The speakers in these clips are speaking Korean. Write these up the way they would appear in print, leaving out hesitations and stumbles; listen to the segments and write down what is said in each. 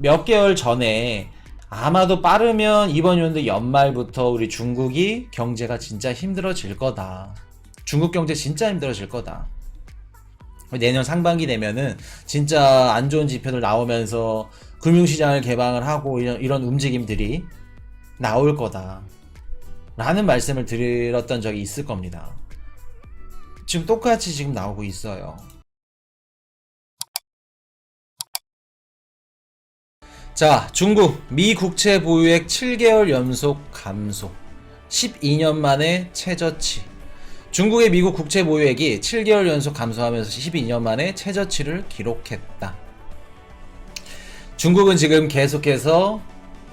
몇 개월 전에 아마도 빠르면 이번 연도 연말부터 우리 중국이 경제가 진짜 힘들어질 거다. 중국 경제 진짜 힘들어질 거다. 내년 상반기 되면은 진짜 안 좋은 지표들 나오면서 금융시장을 개방을 하고 이런 움직임들이 나올 거다. 라는 말씀을 드렸던 적이 있을 겁니다. 지금 똑같이 지금 나오고 있어요. 자, 중국 미 국채 보유액 7개월 연속 감소. 12년 만에 최저치. 중국의 미국 국채 보유액이 7개월 연속 감소하면서 12년 만에 최저치를 기록했다. 중국은 지금 계속해서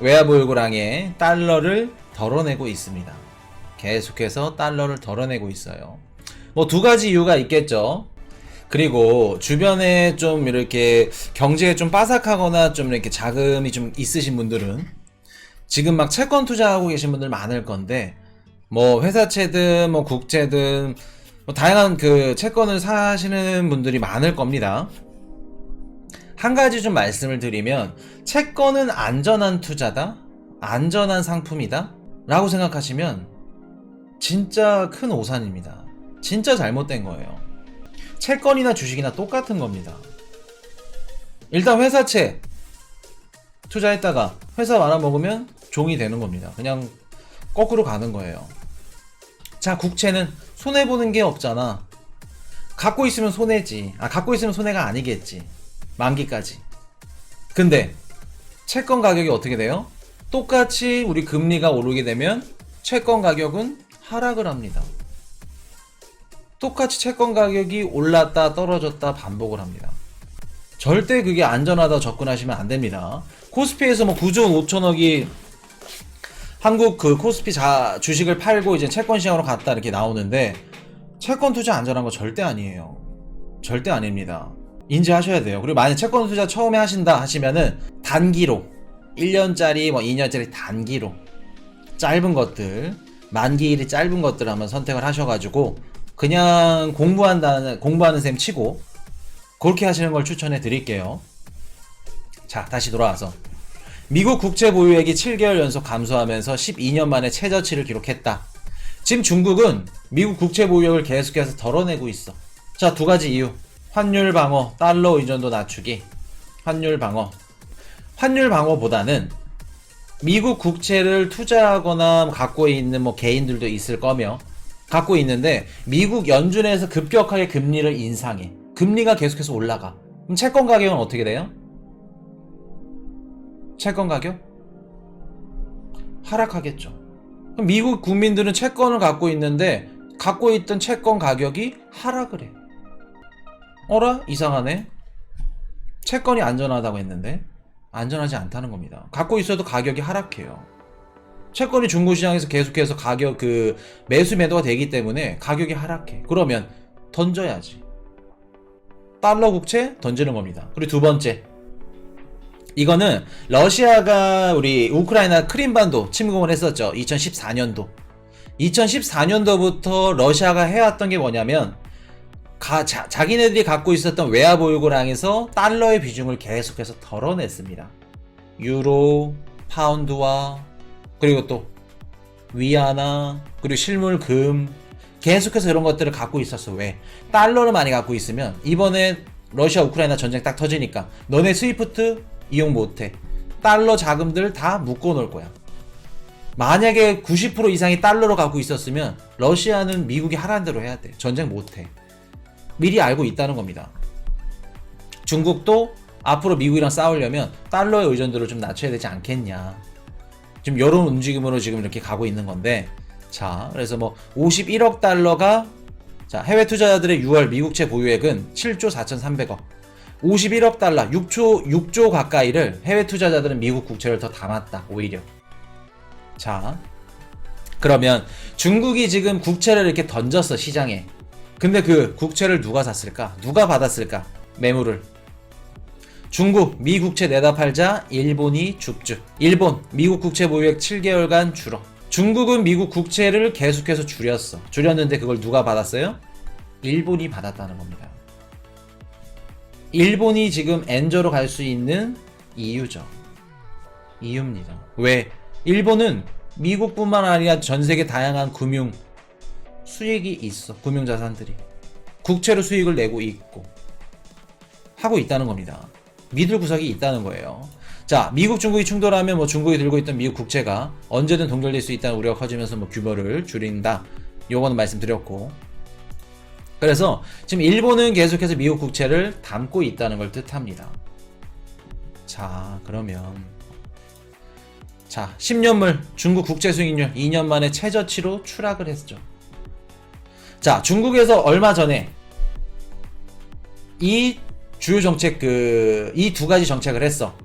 외화보유고랑에 달러를 덜어내고 있습니다. 계속해서 달러를 덜어내고 있어요. 뭐 두 가지 이유가 있겠죠. 그리고 주변에 좀 이렇게 경제에 좀 빠삭하거나 좀 이렇게 자금이 좀 있으신 분들은 지금 막 채권 투자하고 계신 분들 많을 건데, 뭐 회사채든 뭐 국채든 뭐 다양한 그 채권을 사시는 분들이 많을 겁니다. 한 가지 좀 말씀을 드리면, 채권은 안전한 투자다, 안전한 상품이다 라고 생각하시면 진짜 큰 오산입니다. 진짜 잘못된 거예요. 채권이나 주식이나 똑같은 겁니다. 일단 회사채 투자했다가 회사 말아먹으면 종이 되는 겁니다. 그냥 거꾸로 가는 거예요. 자, 국채는 손해보는 게 없잖아. 갖고 있으면 손해지. 갖고 있으면 손해가 아니겠지. 만기까지. 근데 채권 가격이 어떻게 돼요? 똑같이 우리 금리가 오르게 되면 채권 가격은 하락을 합니다. 똑같이 채권 가격이 올랐다 떨어졌다 반복을 합니다. 절대 그게 안전하다 접근하시면 안 됩니다. 코스피에서 뭐 9조 5천억이 한국 그 코스피 주식을 팔고 이제 채권 시장으로 갔다 이렇게 나오는데, 채권 투자 안전한 거 절대 아니에요. 절대 아닙니다. 인지하셔야 돼요. 그리고 만약 채권 투자 처음에 하신다 하시면은 단기로 1년짜리 뭐 2년짜리 단기로 짧은 것들, 만기일이 짧은 것들 한번 선택을 하셔가지고 그냥 공부하는 셈 치고 그렇게 하시는 걸 추천해 드릴게요. 자, 다시 돌아와서 미국 국채 보유액이 7개월 연속 감소하면서 12년 만에 최저치를 기록했다. 지금 중국은 미국 국채 보유액을 계속해서 덜어내고 있어. 자, 두 가지 이유. 환율 방어, 달러 의존도 낮추기. 환율 방어보다는 미국 국채를 투자하거나 갖고 있는 뭐 개인들도 있을 거며, 갖고 있는데 미국 연준에서 급격하게 금리를 인상해. 금리가 계속해서 올라가. 그럼 채권 가격은 어떻게 돼요? 채권 가격? 하락하겠죠. 그럼 미국 국민들은 채권을 갖고 있는데 갖고 있던 채권 가격이 하락을 해. 어라? 이상하네. 채권이 안전하다고 했는데 안전하지 않다는 겁니다. 갖고 있어도 가격이 하락해요. 채권이 중고시장에서 계속해서 가격 매수 매도가 되기 때문에 가격이 하락해. 그러면 던져야지. 달러 국채 던지는 겁니다. 그리고 두 번째, 이거는 러시아가 우리 우크라이나 크림반도 침공을 했었죠. 2014년도. 2014년도부터 러시아가 해왔던 게 뭐냐면 자기네들이 갖고 있었던 외화보유고랑에서 달러의 비중을 계속해서 덜어냈습니다. 유로, 파운드화, 그리고 또 위안화, 그리고 실물금, 계속해서 이런 것들을 갖고 있었어. 왜? 달러를 많이 갖고 있으면 이번에 러시아 우크라이나 전쟁 딱 터지니까 너네 스위프트 이용 못해. 달러 자금들 다 묶어놓을 거야. 만약에 90% 이상이 달러로 갖고 있었으면 러시아는 미국이 하라는 대로 해야 돼. 전쟁 못해. 미리 알고 있다는 겁니다. 중국도 앞으로 미국이랑 싸우려면 달러의 의존도를 좀 낮춰야 되지 않겠냐. 지금 이런 움직임으로 지금 이렇게 가고 있는 건데, 자, 그래서 뭐 51억 달러가, 자, 해외 투자자들의 6월 미국채 보유액은 7조 4,300억. 51억 달러, 6조 가까이를 해외 투자자들은 미국 국채를 더 담았다, 오히려. 자, 그러면 중국이 지금 국채를 이렇게 던졌어, 시장에. 근데 그 국채를 누가 샀을까? 누가 받았을까? 매물을. 중국, 미 국채 내다 팔자 일본이 죽주. 일본, 미국 국채 보유액 7개월간 줄어. 중국은 미국 국채를 계속해서 줄였어. 줄였는데 그걸 누가 받았어요? 일본이 받았다는 겁니다. 일본이 지금 엔저로 갈 수 있는 이유죠. 이유입니다. 왜? 일본은 미국뿐만 아니라 전 세계 다양한 금융 수익이 있어. 금융 자산들이 국채로 수익을 내고 있고 하고 있다는 겁니다. 믿을 구석이 있다는 거예요. 자, 미국 중국이 충돌하면 뭐 중국이 들고 있던 미국 국채가 언제든 동결될 수 있다는 우려가 커지면서 뭐 규모를 줄인다. 요거는 말씀드렸고. 그래서 지금 일본은 계속해서 미국 국채를 담고 있다는 걸 뜻합니다. 자, 그러면 자, 10년물 중국 국채 수익률 2년 만에 최저치로 추락을 했죠. 자, 중국에서 얼마 전에 이 주요 정책 이 두 가지 정책을 했어.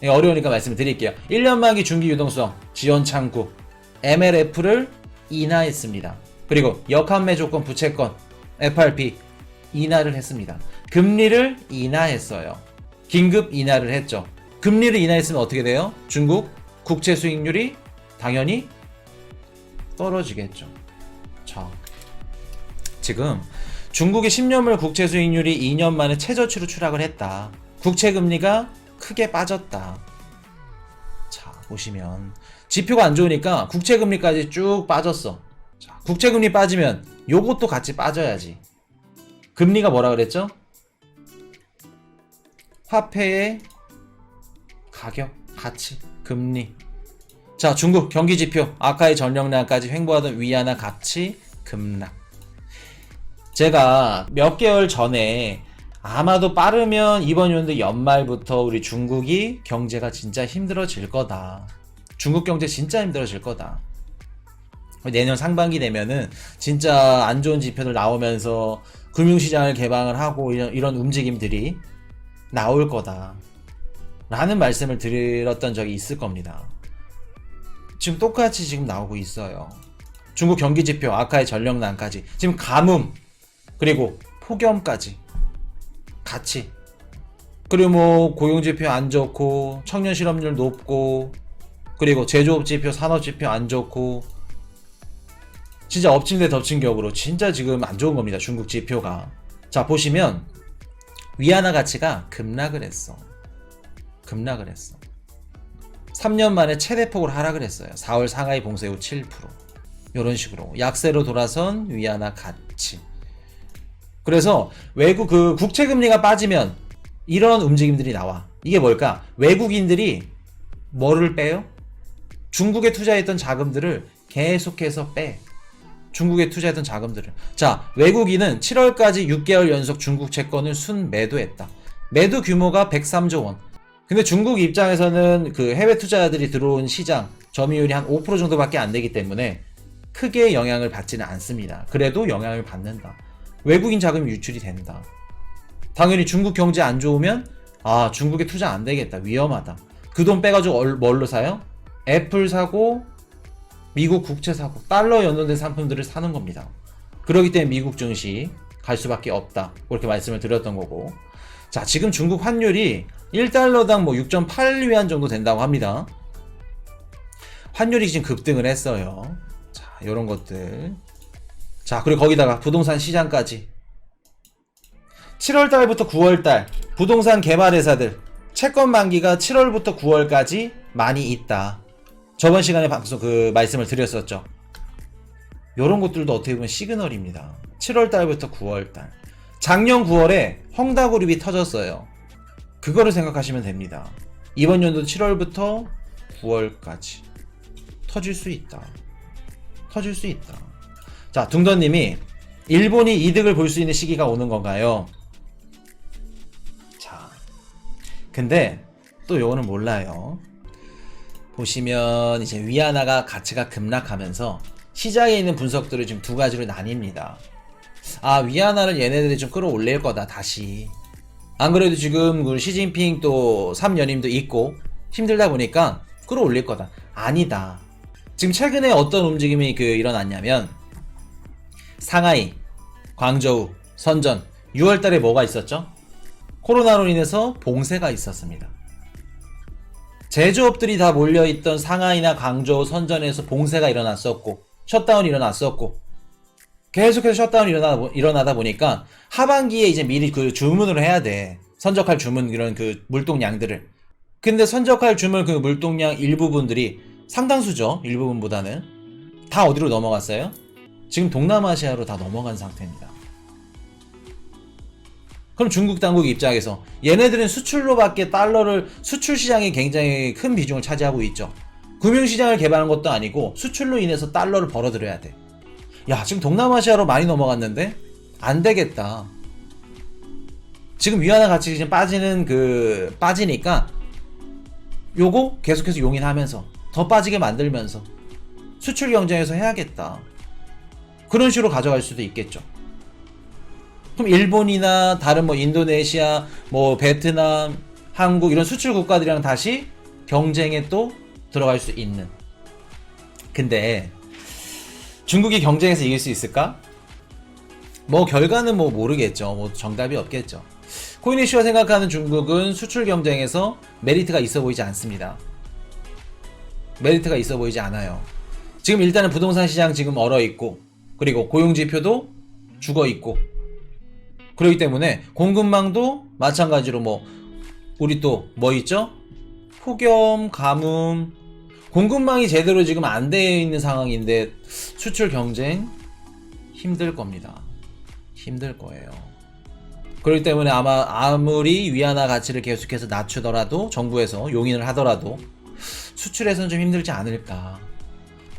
어려우니까 말씀을 드릴게요. 1년 만기 중기 유동성 지원 창구 MLF를 인하했습니다. 그리고 역환매 조건 부채권 FRP 인하를 했습니다. 금리를 인하했어요. 긴급 인하를 했죠. 금리를 인하했으면 어떻게 돼요? 중국 국채 수익률이 당연히 떨어지겠죠. 자, 지금 중국의 10년물 국채 수익률이 2년 만에 최저치로 추락을 했다. 국채 금리가 크게 빠졌다. 자, 보시면 지표가 안 좋으니까 국채 금리까지 쭉 빠졌어. 자, 국채 금리 빠지면 요것도 같이 빠져야지. 금리가 뭐라 그랬죠? 화폐의 가격, 가치, 금리. 자, 중국 경기 지표 아까의 전력량까지 횡보하던 위안화 가치 급락. 제가 몇 개월 전에 아마도 빠르면 이번 연도 연말부터 우리 중국이 경제가 진짜 힘들어질 거다. 중국 경제 진짜 힘들어질 거다. 내년 상반기 되면은 진짜 안 좋은 지표들 나오면서 금융시장을 개방을 하고 이런 움직임들이 나올 거다. 라는 말씀을 드렸던 적이 있을 겁니다. 지금 똑같이 지금 나오고 있어요. 중국 경기지표, 아까의 전력난까지, 지금 가뭄, 그리고 폭염까지 같이, 그리고 뭐 고용지표 안 좋고 청년 실업률 높고, 그리고 제조업지표, 산업지표 안 좋고, 진짜 엎친 데 덮친 격으로 진짜 지금 안 좋은 겁니다. 중국 지표가. 자, 보시면 위안화 가치가 급락을 했어. 3년 만에 최대폭으로 하락을 했어요. 4월 상하이 봉쇄 후 7%. 이런 식으로 약세로 돌아선 위안화 가치. 그래서 외국 국채 금리가 빠지면 이런 움직임들이 나와. 이게 뭘까? 외국인들이 뭐를 빼요? 중국에 투자했던 자금들을 계속해서 빼. 중국에 투자했던 자금들을. 자, 외국인은 7월까지 6개월 연속 중국 채권을 순매도했다. 매도 규모가 103조 원. 근데 중국 입장에서는 그 해외 투자자들이 들어온 시장 점유율이 한 5% 정도밖에 안 되기 때문에 크게 영향을 받지는 않습니다. 그래도 영향을 받는다. 외국인 자금이 유출이 된다. 당연히 중국 경제 안 좋으면 중국에 투자 안 되겠다. 위험하다. 그 돈 빼가지고 뭘로 사요? 애플 사고 미국 국채 사고 달러 연동된 상품들을 사는 겁니다. 그렇기 때문에 미국 증시 갈 수밖에 없다. 그렇게 말씀을 드렸던 거고. 자, 지금 중국 환율이 1달러당 뭐 6.8위안 정도 된다고 합니다. 환율이 지금 급등을 했어요. 자, 요런 것들. 자, 그리고 거기다가 부동산 시장까지. 7월달부터 9월달 부동산 개발회사들 채권 만기가 7월부터 9월까지 많이 있다. 저번 시간에 방송 말씀을 드렸었죠. 요런 것들도 어떻게 보면 시그널입니다. 7월달부터 9월달. 작년 9월에 헝다그룹이 터졌어요. 그거를 생각하시면 됩니다. 이번 연도 7월부터 9월까지 터질 수 있다. 자, 둥더님이 일본이 이득을 볼 수 있는 시기가 오는 건가요? 자, 근데 또 요거는 몰라요. 보시면 이제 위안화가 가치가 급락하면서 시장에 있는 분석들을 지금 두 가지로 나뉩니다. 위안화를 얘네들이 좀 끌어올릴 거다, 다시. 안 그래도 지금 시진핑 또 3연임도 있고 힘들다 보니까 끌어올릴 거다. 아니다. 지금 최근에 어떤 움직임이 일어났냐면 상하이, 광저우, 선전 6월달에 뭐가 있었죠? 코로나로 인해서 봉쇄가 있었습니다. 제조업들이 다 몰려있던 상하이나 광저우, 선전에서 봉쇄가 일어났었고 셧다운이 일어났었고 계속해서 셧다운이 일어나다 보니까 하반기에 이제 미리 주문을 해야 돼. 선적할 주문, 이런 물동량들을. 근데 선적할 주물 그 물동량 일부분들이 상당수죠. 일부분보다는 다 어디로 넘어갔어요? 지금 동남아시아로 다 넘어간 상태입니다. 그럼 중국 당국 입장에서 얘네들은 수출로밖에 달러를 수출 시장이 굉장히 큰 비중을 차지하고 있죠. 금융시장을 개발한 것도 아니고 수출로 인해서 달러를 벌어들여야 돼. 야, 지금 동남아시아로 많이 넘어갔는데 안 되겠다. 지금 위안화 가치 지금 빠지니까 요거 계속해서 용인하면서 더 빠지게 만들면서 수출 경쟁에서 해야겠다. 그런 식으로 가져갈 수도 있겠죠. 그럼 일본이나 다른 뭐 인도네시아, 뭐 베트남, 한국 이런 수출 국가들이랑 다시 경쟁에 또 들어갈 수 있는. 근데 중국이 경쟁에서 이길 수 있을까? 뭐 결과는 뭐 모르겠죠. 뭐 정답이 없겠죠. 코인 이슈가 생각하는 중국은 수출 경쟁에서 메리트가 있어 보이지 않습니다. 메리트가 있어 보이지 않아요. 지금 일단은 부동산 시장 지금 얼어 있고, 그리고 고용 지표도 죽어 있고, 그렇기 때문에 공급망도 마찬가지로 뭐 우리 또 뭐 있죠? 폭염, 가뭄, 공급망이 제대로 지금 안 되어 있는 상황인데 수출 경쟁 힘들 겁니다. 힘들 거예요. 그렇기 때문에 아무리 위안화 가치를 계속해서 낮추더라도 정부에서 용인을 하더라도 수출에서는 좀 힘들지 않을까.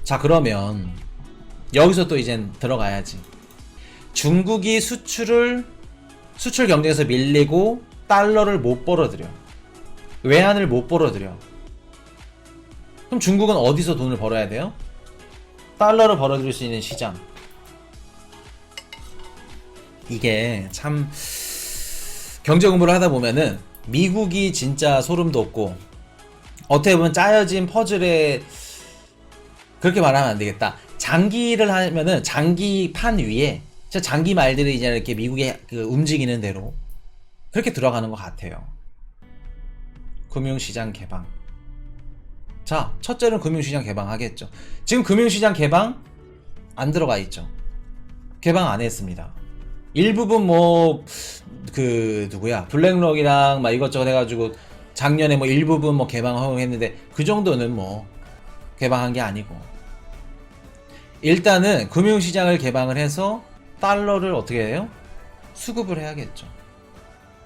자, 그러면 여기서 또 이젠 들어가야지. 중국이 수출 경쟁에서 밀리고 달러를 못 벌어들여. 외환을 못 벌어들여. 그럼 중국은 어디서 돈을 벌어야 돼요? 달러를 벌어들일 수 있는 시장. 이게 참 경제 공부를 하다 보면은 미국이 진짜 소름 돋고, 어떻게 보면 짜여진 퍼즐에, 그렇게 말하면 안 되겠다. 장기를 하면은 장기판 위에 장기 말들이 이제 이렇게 미국의 그 움직이는 대로 그렇게 들어가는 것 같아요. 금융시장 개방. 자, 첫째는 금융시장 개방하겠죠. 지금 금융시장 개방 안 들어가 있죠. 개방 안 했습니다. 일부분 누구야 블랙록이랑 막 이것저것 해가지고 작년에 뭐 일부분 뭐 개방하고 했는데 그 정도는 뭐 개방한 게 아니고, 일단은 금융시장을 개방을 해서 달러를 어떻게 해요? 수급을 해야겠죠.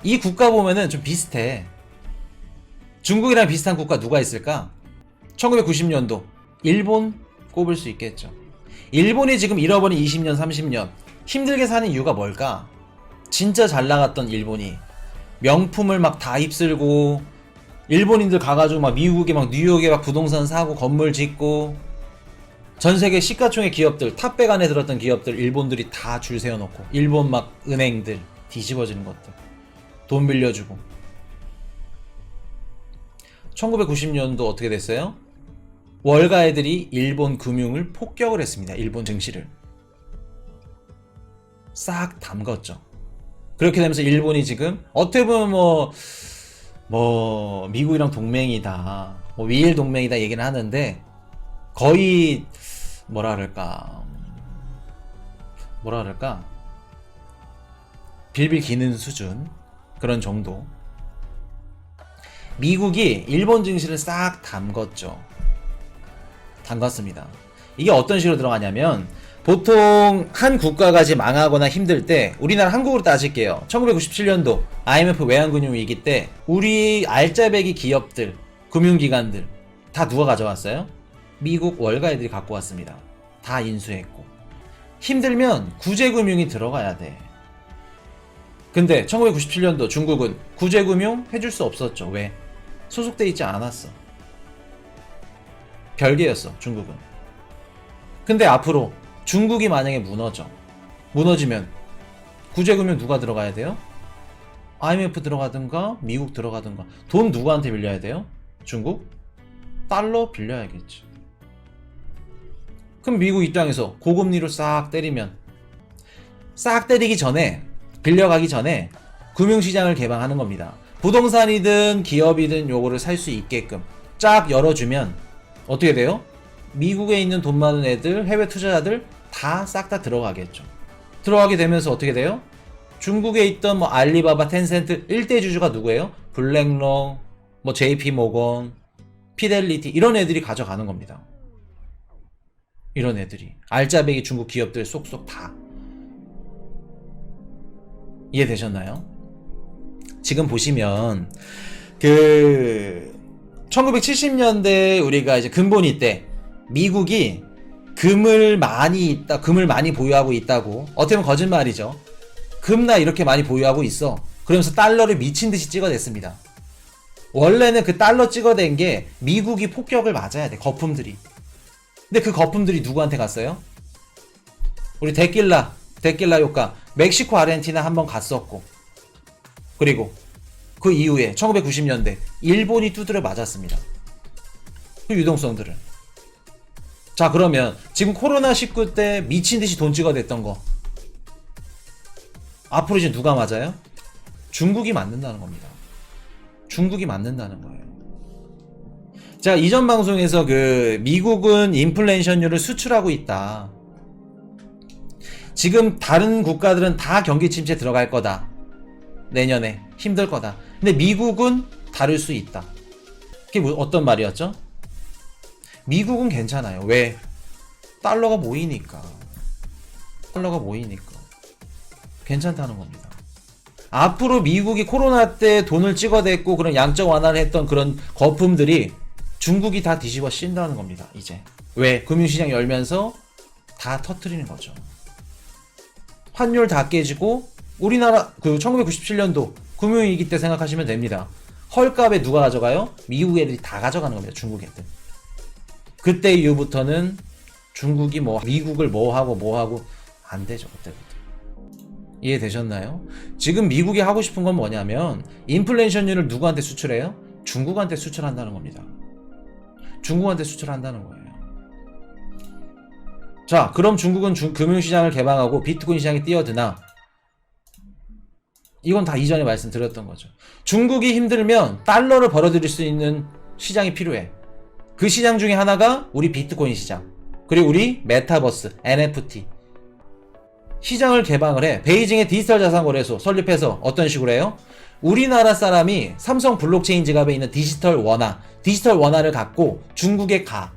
이 국가 보면은 좀 비슷해. 중국이랑 비슷한 국가 누가 있을까? 1990년도 일본 꼽을 수 있겠죠. 일본이 지금 잃어버린 20년 30년 힘들게 사는 이유가 뭘까? 진짜 잘 나갔던 일본이 명품을 막 다 휩쓸고, 일본인들 가가지고 막 미국에 막 뉴욕에 막 부동산 사고 건물 짓고, 전세계 시가총액 기업들 탑백 안에 들었던 기업들 일본들이 다 줄 세워놓고, 일본 막 은행들 뒤집어지는 것들 돈 빌려주고. 1990년도 어떻게 됐어요? 월가애들이 일본 금융을 폭격을 했습니다. 일본 증시를 싹 담궜죠. 그렇게 되면서 일본이 지금 어떻게 보면 뭐 미국이랑 동맹이다, 뭐 미일 동맹이다 얘기는 하는데, 거의 뭐라 그럴까 빌빌 기는 수준, 그런 정도. 미국이 일본 증시를 싹 담궜습니다. 이게 어떤 식으로 들어가냐면, 보통 한 국가가 지금 망하거나 힘들 때, 우리나라 한국으로 따질게요. 1997년도 IMF 외환금융위기 때 우리 알짜배기 기업들, 금융기관들 다 누가 가져왔어요? 미국 월가애들이 갖고 왔습니다. 다 인수했고. 힘들면 구제금융이 들어가야 돼. 근데 1997년도 중국은 구제금융 해줄 수 없었죠. 왜? 소속돼 있지 않았어. 별개였어, 중국은. 근데 앞으로 중국이 만약에 무너지면 구제금융 누가 들어가야 돼요? IMF 들어가든가 미국 들어가든가. 돈 누구한테 빌려야 돼요? 중국? 달러 빌려야겠지. 그럼 미국 입장에서 고금리로 싹 때리면, 싹 때리기 전에, 빌려가기 전에 금융시장을 개방하는 겁니다. 부동산이든 기업이든 요거를 살 수 있게끔 쫙 열어주면 어떻게 돼요? 미국에 있는 돈 많은 애들, 해외 투자자들 다 싹 다 들어가겠죠. 들어가게 되면서 어떻게 돼요? 중국에 있던 뭐 알리바바, 텐센트 1대 주주가 누구예요? 블랙록, 뭐 JP 모건, 피델리티 이런 애들이 가져가는 겁니다. 이런 애들이 알짜배기 중국 기업들 쏙쏙 다. 이해되셨나요? 지금 보시면 1970년대 우리가 이제 금본위 때 미국이 금을 많이 보유하고 있다고, 어떻게 보면 거짓말이죠. 금 나 이렇게 많이 보유하고 있어. 그러면서 달러를 미친 듯이 찍어댔습니다. 원래는 그 달러 찍어댄 게 미국이 폭격을 맞아야 돼, 거품들이. 근데 그 거품들이 누구한테 갔어요? 우리 데킬라 효과, 멕시코, 아르헨티나 한번 갔었고, 그리고 그 이후에 1990년대 일본이 두드려 맞았습니다. 그 유동성들을. 자, 그러면 지금 코로나19 때 미친듯이 돈 찍어댔던 거 앞으로 이제 누가 맞아요? 중국이 맞는다는 겁니다. 중국이 맞는다는 거예요. 자, 이전 방송에서 미국은 인플레이션율을 수출하고 있다. 지금 다른 국가들은 다 경기 침체 들어갈 거다. 내년에 힘들 거다. 근데 미국은 다를 수 있다. 그게 어떤 말이었죠? 미국은 괜찮아요. 왜? 달러가 모이니까. 괜찮다는 겁니다. 앞으로 미국이 코로나 때 돈을 찍어댔고 그런 양적 완화를 했던 그런 거품들이 중국이 다 뒤집어 씌운다는 겁니다. 이제. 왜? 금융시장 열면서 다 터트리는 거죠. 환율 다 깨지고, 우리나라 1997년도 금융위기 때 생각하시면 됩니다. 헐값에 누가 가져가요? 미국 애들이 다 가져가는 겁니다. 중국 애들. 그때 이후부터는 중국이 미국을 뭐하고 안 되죠. 그때부터. 이해되셨나요? 지금 미국이 하고 싶은 건 뭐냐면 인플레이션율을 누구한테 수출해요? 중국한테 수출한다는 겁니다. 중국한테 수출한다는 거예요. 자, 그럼 중국은 금융시장을 개방하고 비트코인 시장에 뛰어드나? 이건 다 이전에 말씀드렸던 거죠. 중국이 힘들면 달러를 벌어들일 수 있는 시장이 필요해. 그 시장 중에 하나가 우리 비트코인 시장, 그리고 우리 메타버스, NFT 시장을 개방을 해. 베이징의 디지털 자산 거래소 설립해서 어떤 식으로 해요? 우리나라 사람이 삼성 블록체인 지갑에 있는 디지털 원화를 갖고 중국에 가.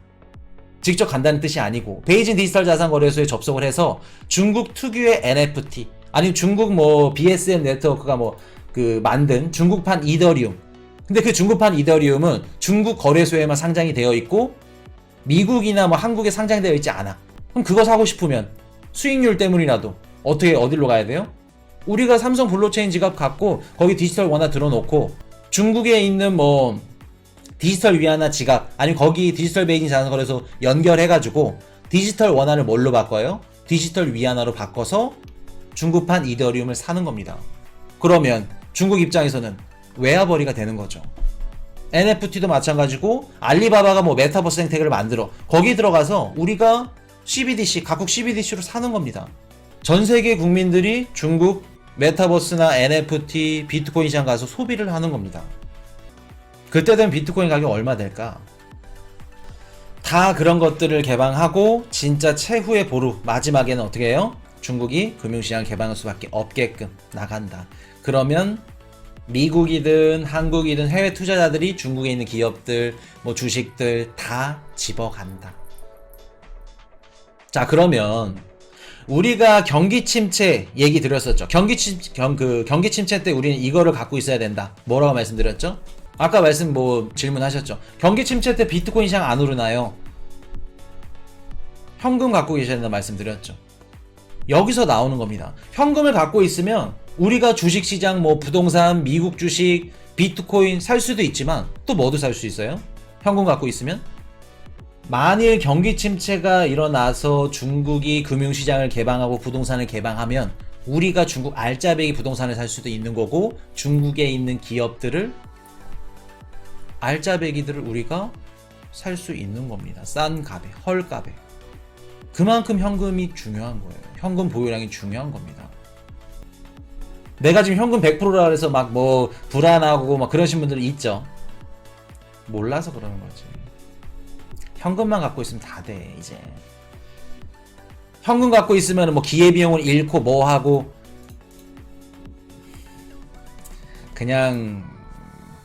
직접 간다는 뜻이 아니고 베이징 디지털 자산 거래소에 접속을 해서 중국 특유의 NFT, 아니면 중국 BSN 네트워크가 만든 중국판 이더리움. 근데 그 중국판 이더리움은 중국 거래소에만 상장이 되어 있고 미국이나 한국에 상장되어 있지 않아. 그럼 그거 사고 싶으면 수익률 때문이라도 어디로 가야 돼요? 우리가 삼성 블록체인 지갑 갖고 거기 디지털 원화 들어놓고 중국에 있는 디지털 위안화 지갑, 아니면 거기 디지털 베이징 자산거래소 연결해가지고 디지털 원화를 뭘로 바꿔요? 디지털 위안화로 바꿔서 중국판 이더리움을 사는 겁니다. 그러면 중국 입장에서는 외화벌이가 되는 거죠. NFT도 마찬가지고 알리바바가 메타버스 생태계를 만들어 거기 들어가서 우리가 CBDC, 각국 CBDC로 사는 겁니다. 전 세계 국민들이 중국 메타버스나 NFT, 비트코인 시장 가서 소비를 하는 겁니다. 그때 되면 비트코인 가격 얼마 될까? 다 그런 것들을 개방하고 진짜 최후의 보루, 마지막에는 어떻게 해요? 중국이 금융시장 개방할 수밖에 없게끔 나간다. 그러면 미국이든 한국이든 해외 투자자들이 중국에 있는 기업들, 주식들 다 집어간다. 자, 그러면 우리가 경기 침체 얘기 드렸었죠. 경기 침체 때 우리는 이거를 갖고 있어야 된다. 뭐라고 말씀드렸죠? 아까 질문하셨죠. 경기 침체 때 비트코인 시장 안 오르나요? 현금 갖고 계셔야 된다 말씀드렸죠. 여기서 나오는 겁니다. 현금을 갖고 있으면 우리가 주식시장, 부동산, 미국 주식, 비트코인 살 수도 있지만 또 뭐도 살 수 있어요? 현금 갖고 있으면? 만일 경기 침체가 일어나서 중국이 금융시장을 개방하고 부동산을 개방하면 우리가 중국 알짜배기 부동산을 살 수도 있는 거고, 중국에 있는 기업들을, 알짜배기들을 우리가 살 수 있는 겁니다. 싼 값에, 헐값에. 그만큼 현금이 중요한 거예요. 현금 보유량이 중요한 겁니다. 내가 지금 현금 100%라 그래서 불안하고 그러신 분들이 있죠. 몰라서 그러는 거지. 현금만 갖고 있으면 다 돼, 이제. 현금 갖고 있으면 기회비용을 잃고 하고 그냥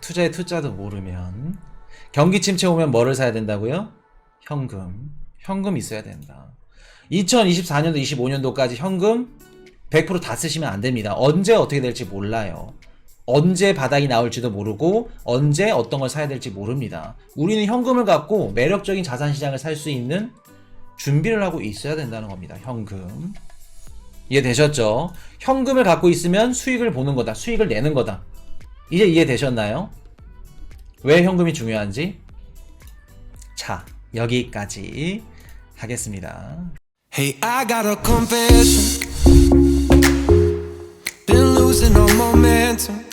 투자의 투자도 모르면. 경기 침체 오면 뭐를 사야 된다고요? 현금. 현금 있어야 된다. 2024년도 25년도까지 현금 100% 다 쓰시면 안 됩니다. 언제 어떻게 될지 몰라요. 언제 바닥이 나올지도 모르고 언제 어떤 걸 사야 될지 모릅니다. 우리는 현금을 갖고 매력적인 자산 시장을 살 수 있는 준비를 하고 있어야 된다는 겁니다. 현금. 이해되셨죠? 현금을 갖고 있으면 수익을 보는 거다. 수익을 내는 거다. 이제 이해되셨나요? 왜 현금이 중요한지? 자, 여기까지 하겠습니다. Hey, I got a confession. Been losing all momentum.